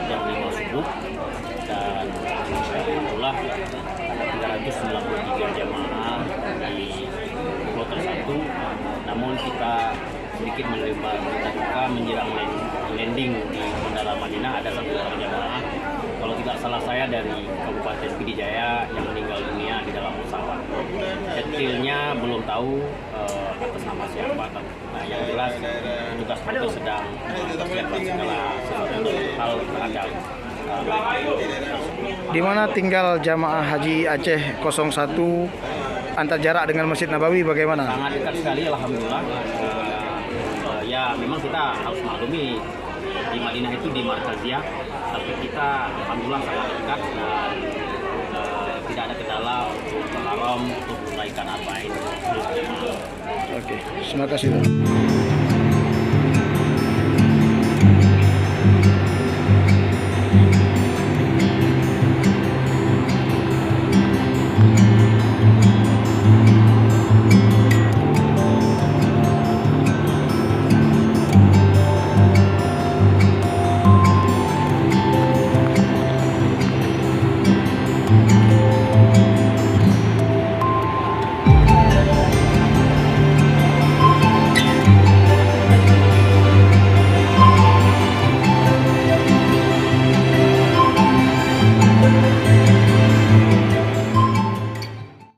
jam 5 subuh, dan alhamdulillah ada 393 jamaah di kloter 1. Namun kita sedikit menerima berita duka menjelang landing di Bandara Madinah, ada 1 orang jamaah, kalau tidak salah saya dari Kabupaten Pidijaya, yang meninggal dunia di dalam pesawat. Detailnya belum tahu atas nama siapa. Nah, yang jelas tugas itu sedang mempersiapkan segala hal terhadap Di mana tinggal jamaah Haji Aceh 01, antar jarak dengan Masjid Nabawi bagaimana? sangat dekat sekali, alhamdulillah. Ya memang kita harus maklumi di Madinah itu di Markaziyah, tapi kita alhamdulillah sangat dekat dan tidak ada kendala untuk haram untuk menunaikan arba'in. Oke, terima kasih.